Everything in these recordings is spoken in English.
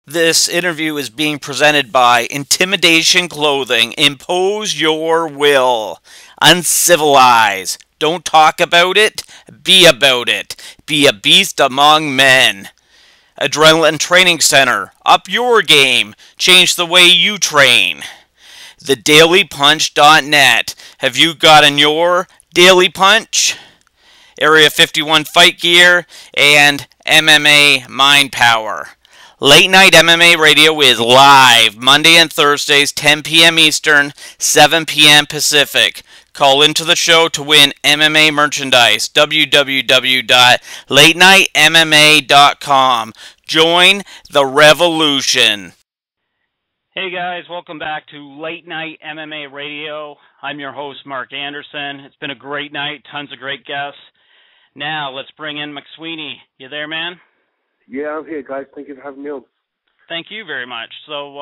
This interview is being presented by Intimidation Clothing. Impose your will. Uncivilize. Don't talk about it. Be about it. Be a beast among men. Adrenaline Training Center. Up your game. Change the way you train. TheDailyPunch.net. Have you gotten your Daily Punch? Area 51 Fight Gear and MMA Mind Power. Late Night MMA Radio is live Monday and Thursdays, 10 p.m. Eastern, 7 p.m. Pacific. Call into the show to win MMA merchandise. www.latenightmma.com. Join the revolution. Hey guys, welcome back to Late Night MMA Radio. I'm your host, Mark Anderson. It's been a great night, tons of great guests. Now, let's bring in Mcsweeny. You there, man? Yeah, I'm here, guys. Thank you for having me on. Thank you very much. So,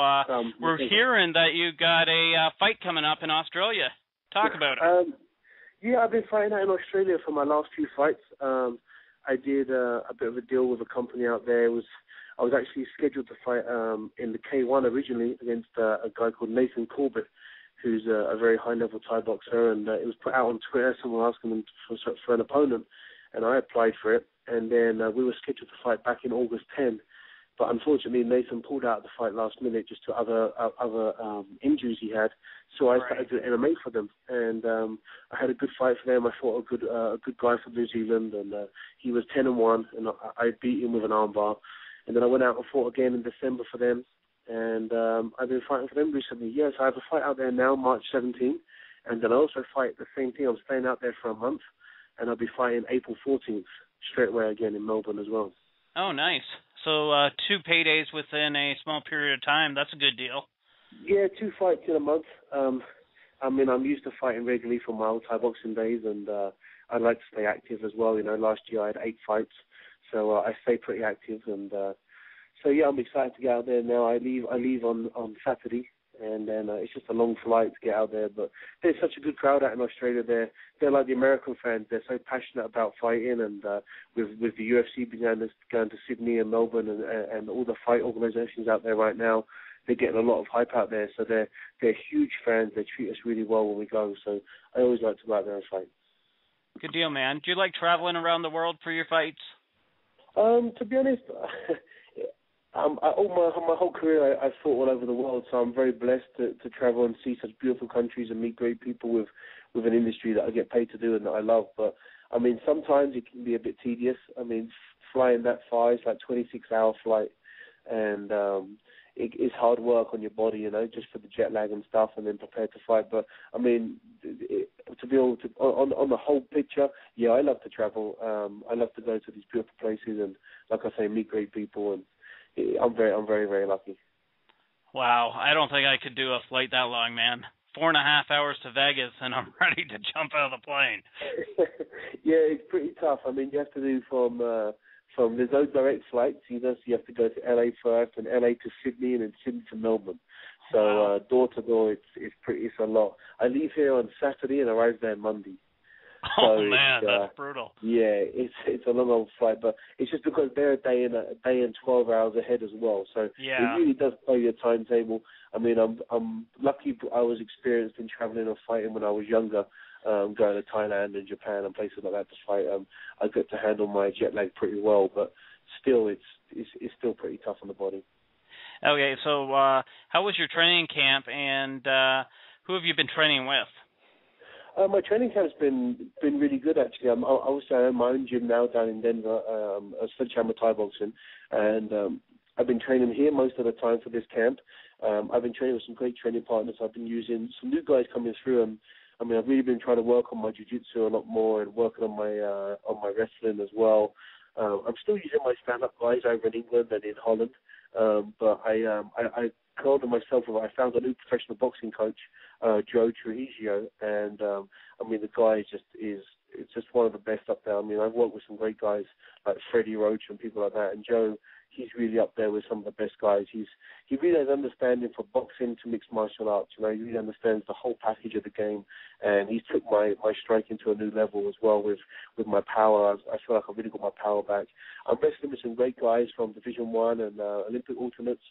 we're hearing that you got a fight coming up in Australia. Talk about it. Yeah, I've been fighting out in Australia for my last few fights. I did a bit of a deal with a company out there. I was actually scheduled to fight in the K1 originally against a guy called Nathan Corbett, who's a very high-level Thai boxer, and it was put out on Twitter, someone asking him for an opponent, and I applied for it, and then we were scheduled to fight back in August 10, but unfortunately Nathan pulled out of the fight last minute just to other injuries he had, so I started doing MMA for them, and I had a good fight for them. I fought a good guy from New Zealand, and he was 10-1, and I beat him with an armbar, and then I went out and fought again in December for them, and I've been fighting for them recently. Yes, I have a fight out there now, March 17, and then I also fight the same thing. I'm staying out there for a month, and I'll be fighting April 14th, straight away again in Melbourne as well. Oh, nice. So 2 paydays within a small period of time. That's a good deal. Yeah, 2 fights in a month. I mean, I'm used to fighting regularly from my old Thai boxing days, and I like to stay active as well. You know, last year I had 8 fights, so I stay pretty active, and so yeah, I'm excited to get out there now. I leave on Saturday, and then it's just a long flight to get out there. But there's such a good crowd out in Australia. They're like the American fans. They're so passionate about fighting, and with the UFC going to Sydney and Melbourne and all the fight organisations out there right now, they're getting a lot of hype out there. So they're huge fans. They treat us really well when we go. So I always like to go out there and fight. Good deal, man. Do you like traveling around the world for your fights? To be honest. My whole career, I've fought all over the world, so I'm very blessed to travel and see such beautiful countries and meet great people with an industry that I get paid to do and that I love. But, I mean, sometimes it can be a bit tedious. I mean, flying that far, it's like 26-hour flight, and it's hard work on your body, you know, just for the jet lag and stuff, and then prepare to fight. But, I mean, to be able to, on the whole picture, yeah, I love to travel. I love to go to these beautiful places and, like I say, meet great people, and I'm very, very lucky. Wow, I don't think I could do a flight that long, man. 4.5 hours to Vegas, and I'm ready to jump out of the plane. Yeah, it's pretty tough. I mean, you have to do from there's no direct flights, you know, so you have to go to LA first, and LA to Sydney, and then Sydney to Melbourne. So wow. Door to door, it's a lot. I leave here on Saturday and arrive there Monday. Oh so man, that's brutal. Yeah, it's a long old flight, but it's just because they're a day and 12 hours ahead as well. So yeah. It really does play your timetable. I mean, I'm lucky I was experienced in traveling or fighting when I was younger, going to Thailand and Japan and places like that to fight. I get to handle my jet lag pretty well, but still, it's still pretty tough on the body. Okay, so how was your training camp, and who have you been training with? My training camp's been really good, actually. I own my own gym now down in Denver, Sledgehammer Thai Boxing, and I've been training here most of the time for this camp. I've been training with some great training partners. I've been using some new guys coming through, and I mean, I've really been trying to work on my jiu-jitsu a lot more and working on my wrestling as well. I'm still using my stand-up guys over in England and in Holland, but I called on myself. I found a new professional boxing coach, Joe Trujillo, and I mean, the guy it's just one of the best up there. I mean, I've worked with some great guys like Freddie Roach and people like that, and Joe he's really up there with some of the best guys. He really has understanding from boxing to mixed martial arts. You know, he really understands the whole package of the game, and he's took my striking to a new level as well with my power. I feel like I've really got my power back. I'm wrestling with some great guys from Division 1 and Olympic alternates,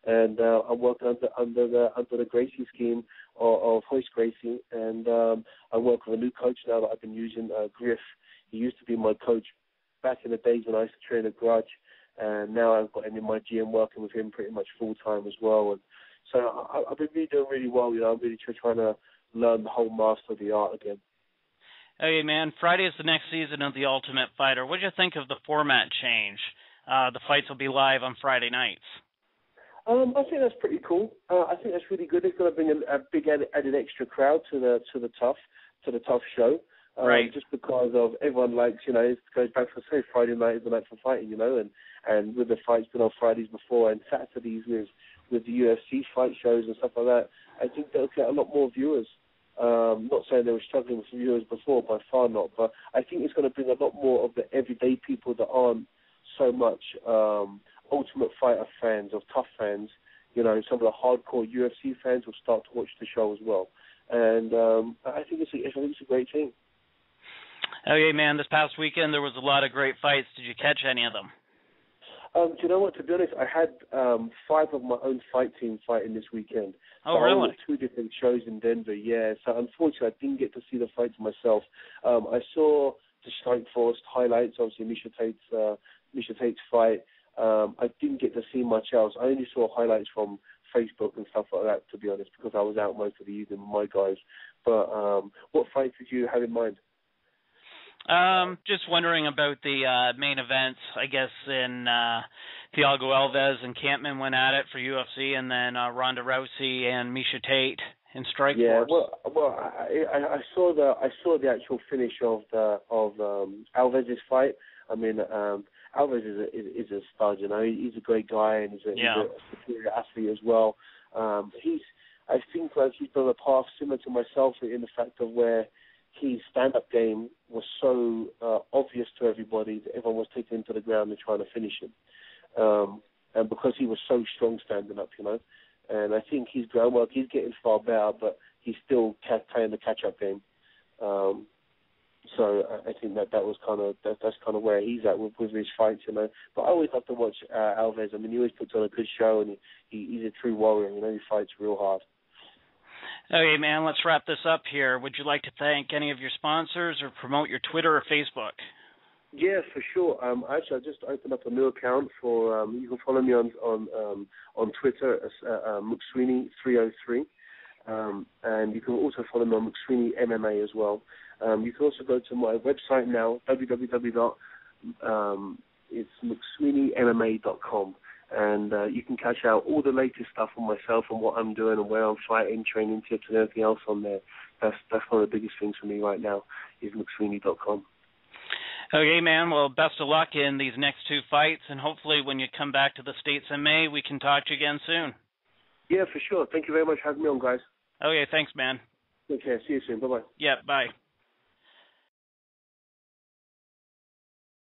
and I'm working under the Gracie scheme of Hoist Gracie, and I work with a new coach now that I've been using, Griff. He used to be my coach back in the days when I used to train at Grudge, and now I've got him in my gym working with him pretty much full time as well. And so I've been really doing really well. You know, I'm really trying to learn the whole master of the art again. Hey, man, Friday is the next season of The Ultimate Fighter. What do you think of the format change? The fights will be live on Friday nights. I think that's pretty cool. I think that's really good. It's going to bring a big added extra crowd to the tough show. Right. Just because of everyone likes, you know, it goes back to say Friday night is the night for fighting, you know, and with the fights been on Fridays before and Saturdays with the UFC fight shows and stuff like that, I think they'll get a lot more viewers. Not saying they were struggling with viewers before, by far not, but I think it's going to bring a lot more of the everyday people that aren't so much Ultimate Fighter fans or tough fans. You know, some of the hardcore UFC fans will start to watch the show as well, and I think it's a great thing. Okay, man, this past weekend there was a lot of great fights. Did you catch any of them? Do you know what? To be honest, I had 5 of my own fight team fighting this weekend. Oh, so really? I was at 2 different shows in Denver, yeah. So unfortunately, I didn't get to see the fights myself. I saw the Strikeforce highlights, obviously Misha Tate's fight. I didn't get to see much else. I only saw highlights from Facebook and stuff like that, to be honest, because I was out most of the evening with my guys. But what fights did you have in mind? Just wondering about the main events. I guess in Thiago Alves and Campman went at it for UFC, and then Ronda Rousey and Misha Tate in Strikeforce. Yeah, well, I saw the actual finish of Alves' fight. I mean, Alves is a stud. You know, he's a great guy and he's a superior athlete as well. I think like he's done a path similar to myself in the fact of where his stand-up game was so obvious to everybody that everyone was taking him to the ground and trying to finish him. And because he was so strong standing up, you know. And I think his groundwork, he's getting far better, but he's still playing the catch-up game. So I think that's kind of where he's at with his fights, you know. But I always love to watch Alves. I mean, he always puts on a good show, and he's a true warrior. You know, he fights real hard. Okay, man, let's wrap this up here. Would you like to thank any of your sponsors or promote your Twitter or Facebook? Yeah, for sure. Actually, I just opened up a new account for. You can follow me on Twitter as Mcsweeny303, and you can also follow me on Mcsweeny MMA as well. You can also go to my website now, it's McsweeneyMMA.com. And you can catch out all the latest stuff on myself and what I'm doing and where I'm fighting, training tips and everything else on there. That's one of the biggest things for me right now is Mcsweeny.com. Okay, man. Well, best of luck in these next 2 fights, and hopefully when you come back to the States in May, we can talk to you again soon. Yeah, for sure. Thank you very much for having me on, guys. Okay, thanks, man. Take care. See you soon. Bye-bye. Yeah, bye.